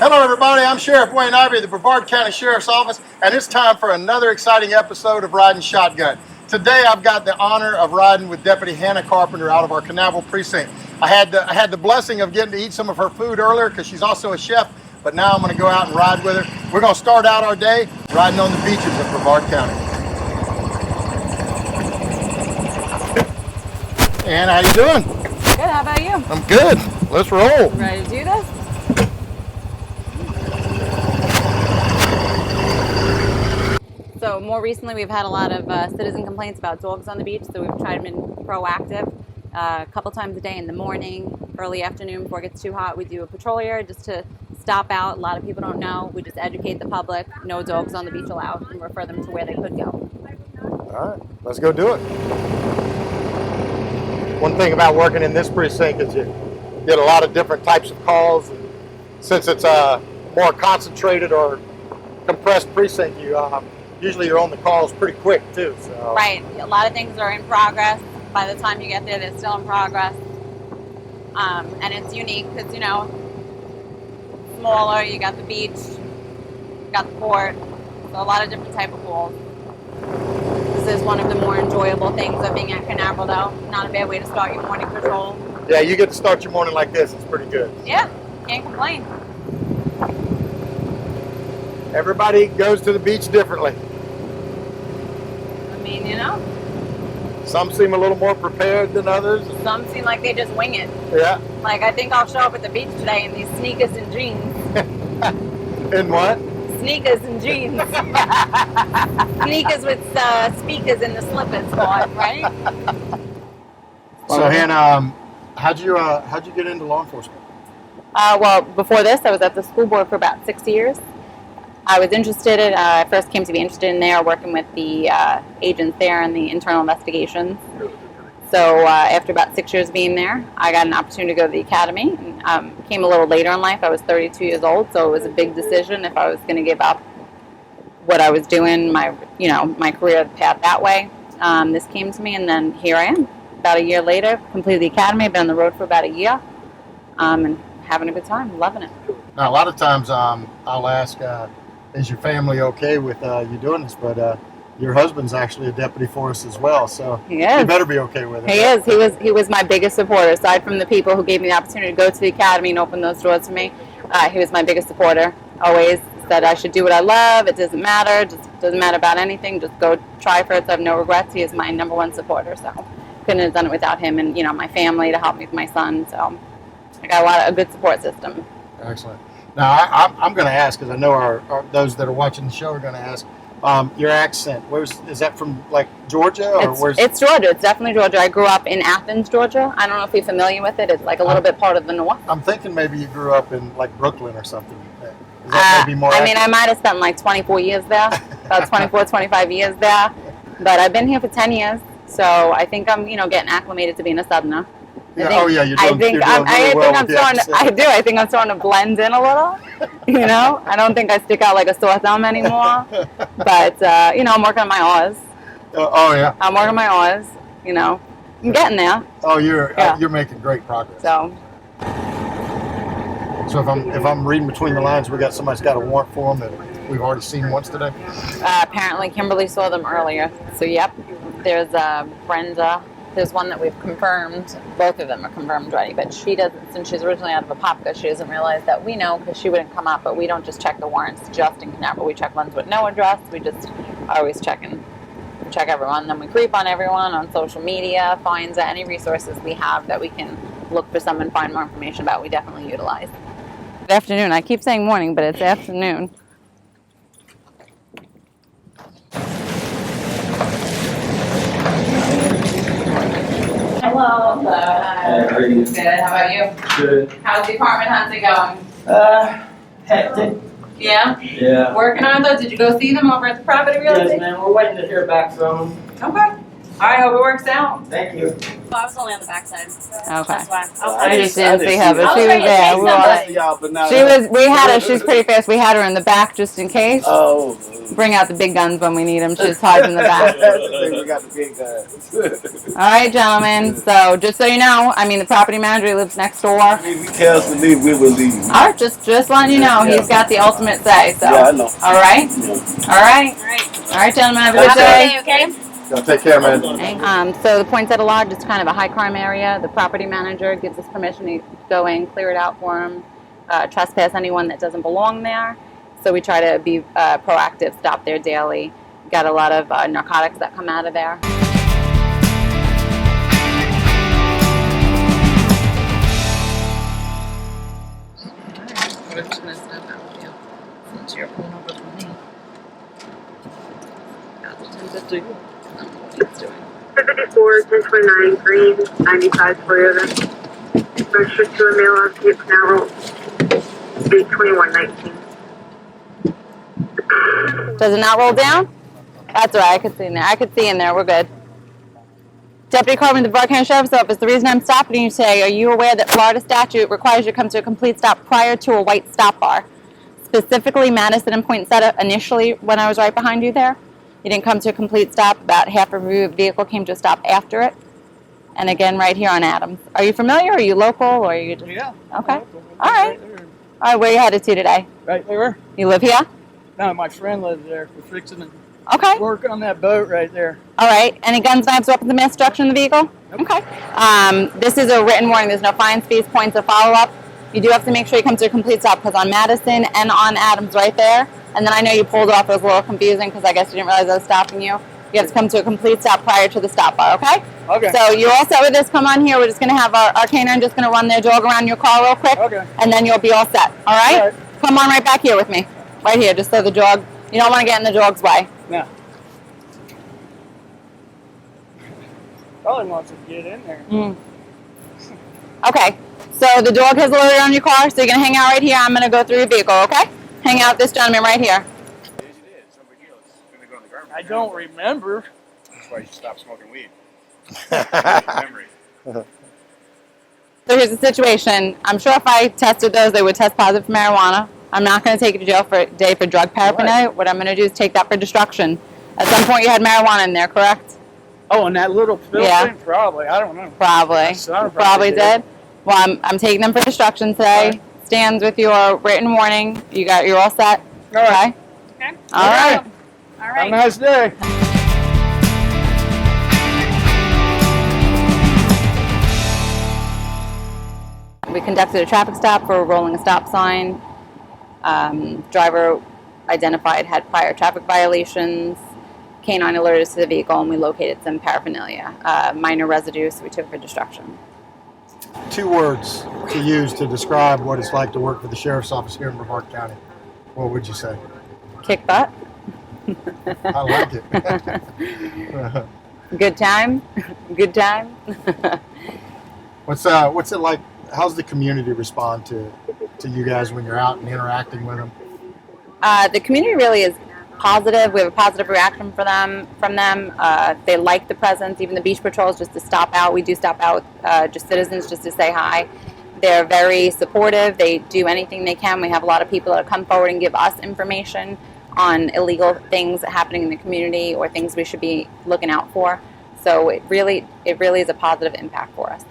Hello everybody, I'm Sheriff Wayne Ivey of the Brevard County Sheriff's Office, and it's time for another exciting episode of Riding Shotgun. Today I've got the honor of riding with Deputy Hannah Carpenter out of our Canaveral precinct. I had the blessing of getting to eat some of her food earlier because she's also a chef, but now I'm going to go out and ride with her. We're going to start out our day riding on the beaches of Brevard County. And how you doing? Good, how about you? I'm good. Let's roll. Ready to do this? So more recently we've had a lot of citizen complaints about dogs on the beach, so we've tried to be proactive. A couple times a day in the morning, early afternoon before it gets too hot, we do a patrol area just to stop out. A lot of people don't know. We just educate the public. No dogs on the beach allowed, and refer them to where they could go. All right, let's go do it. One thing about working in this precinct is you get a lot of different types of calls. And since it's a more concentrated or compressed precinct, usually you're on the calls pretty quick too. So. Right, a lot of things are in progress. By the time you get there, they're still in progress. And it's unique because, you know, smaller, you got the beach, you got the port, so a lot of different type of calls. This is one of the more enjoyable things of being at Canaveral, though. Not a bad way to start your morning patrol. Yeah, you get to start your morning like this. It's pretty good. Yeah, can't complain. Everybody goes to the beach differently. I mean, you know. Some seem a little more prepared than others. Some seem like they just wing it. Yeah. Like, I think I'll show up at the beach today in these sneakers and jeans. In what? Sneakers and jeans. Sneakers with speakers in the slippers, right? So, Hannah, how'd you get into law enforcement? Well, before this, I was at the school board for about 6 years. I was interested in, I first came to be interested in there, working with the agents there in the internal investigations. So after about 6 years being there, I got an opportunity to go to the academy. And, came a little later in life. I was 32 years old, so it was a big decision if I was going to give up what I was doing, my career path that way. This came to me, and then here I am. About a year later, completed the academy. I've been on the road for about a year, and having a good time, loving it. Now, a lot of times I'll ask, is your family okay with you doing this? But your husband's actually a deputy for us as well, so he is. You better be okay with it. He is. He was my biggest supporter. Aside from the people who gave me the opportunity to go to the academy and open those doors for me, he was my biggest supporter. Always said I should do what I love. It doesn't matter. Just doesn't matter about anything. Just go try for it. So I have no regrets. He is my number one supporter. So couldn't have done it without him and my family to help me with my son. So I got a good support system. Excellent. Now I'm going to ask, because I know those that are watching the show are going to ask. Your accent, is that from like Georgia or It's Georgia. It's definitely Georgia. I grew up in Athens, Georgia. I don't know if you're familiar with it. It's like a little bit part of the north. I'm thinking maybe you grew up in like Brooklyn or something. Is that maybe more? I mean, I might have spent like 24 years there, about 24, 25 years there. But I've been here for 10 years, so I think I'm getting acclimated to being a Southerner. You're doing really well with the accent. I think I'm starting to blend in a little. I don't think I stick out like a sore thumb anymore. But I'm working on my R's. Yeah. I'm working on my R's. I'm getting there. Oh, you're making great progress. So if I'm reading between the lines, somebody's got a warrant for them that we've already seen once today. Apparently, Kimberly saw them earlier. So yep, there's Brenda. There's one that we've confirmed. Both of them are confirmed already, but she doesn't, since she's originally out of Apopka, she doesn't realize that we know because she wouldn't come up, but we don't just check the warrants just in Canaveral. We check ones with no address. We just always check everyone. Then we creep on everyone on social media, finds any resources we have that we can look for someone, find more information about, we definitely utilize. Good afternoon. I keep saying morning, but it's afternoon. Hello. How are you? Good. How about you? Good. How's the apartment hunting going? Hectic. Yeah? Yeah. Working on those? Did you go see them over at the property realty? Yes, man. We're waiting to hear back from them. Okay. All right, hope it works out. Thank you. Well, I was only on the backside. Okay. That's why. I just didn't see her, but I she was was ready to there. say We were all something. Y'all, but now She was. We had her. She's pretty fast. We had her in the back just in case. Oh. Bring out the big guns when we need them. She's hiding in the back. We got the big guys. All right, gentlemen. So just so you know, I mean, the property manager lives next door. All If he tells us to leave, we will leave. right, just letting you know, he's got the ultimate say. So. Yeah, I know. All right. Yeah. All right. All right. All right, gentlemen. Have a Have good a day. good day, okay? Y'all take care, man. So the Poinsettia Lodge is kind of a high crime area. The property manager gives us permission to go in, clear it out for him, trespass anyone that doesn't belong there. So we try to be proactive, stop there daily. Got a lot of narcotics that come out of there. Fifty-four, 1029 Green, 95 Toyota. Registered to a male occupant Canal Road, 82119. Does it not roll down? That's all right. I could see in there. I could see in there. We're good. Deputy Carpenter, the Brevard County Sheriff's Office. The reason I'm stopping you today, are you aware that Florida statute requires you to come to a complete stop prior to a white stop bar? Specifically, Madison and Poinsettia initially, when I was right behind you there. You didn't come to a complete stop. About half of your vehicle came to a stop after it. And again, right here on Adams. Are you familiar? Are you local? Or are you just... Yeah. Okay. All right. All right, where are you headed to today? Right there. You live here? No, my friend lives there. We're fixing to Okay. work on that boat right there. All right. Any guns, knives, weapons, and mass destruction in the vehicle? Nope. Okay. This is a written warning. There's no fines, fees, points, or follow-up. You do have to make sure you come to a complete stop because on Madison and on Adams right there, and then I know you pulled off. It was a little confusing because I guess you didn't realize I was stopping you. You have to come to a complete stop prior to the stop bar, okay? Okay. So you're all set with this. Come on here. We're just going to have our canine just going to run their dog around your car real quick. Okay. And then you'll be all set, all right? All right. Come on right back here with me. Right here, just so the dog, you don't want to get in the dog's way. No. Probably wants to get in there. Okay, so the dog has loaded on your car, so you're going to hang out right here. I'm going to go through your vehicle, okay? Hang out with this gentleman right here. I don't remember. That's why you should stop smoking weed. Memory. So here's the situation. I'm sure if I tested those, they would test positive for marijuana. I'm not going to take you to jail for a day for drug paraphernalia. What I'm going to do is take that for destruction. At some point you had marijuana in there, correct? Oh, and that little pill Yeah. thing? Probably. I don't know. Probably. Son Probably did. did. Well, I'm taking them for destruction today. Right. Stands with your written warning. You're all set? All right. Okay. All right. All Have a right. nice day. We conducted a traffic stop for rolling a stop sign. Driver identified had prior traffic violations. Canine alerted us to the vehicle and we located some paraphernalia, minor residue, so we took for destruction. 2 words to use to describe what it's like to work for the Sheriff's Office here in Brevard County. What would you say? Kick butt. I like it. Good time. Good time. What's it like? How's the community respond to you guys when you're out and interacting with them? The community really is positive. We have a positive reaction from them. They like the presence. Even the beach patrols, just to stop out. We do stop out, just citizens, just to say hi. They're very supportive. They do anything they can. We have a lot of people that come forward and give us information on illegal things happening in the community or things we should be looking out for. So it really is a positive impact for us.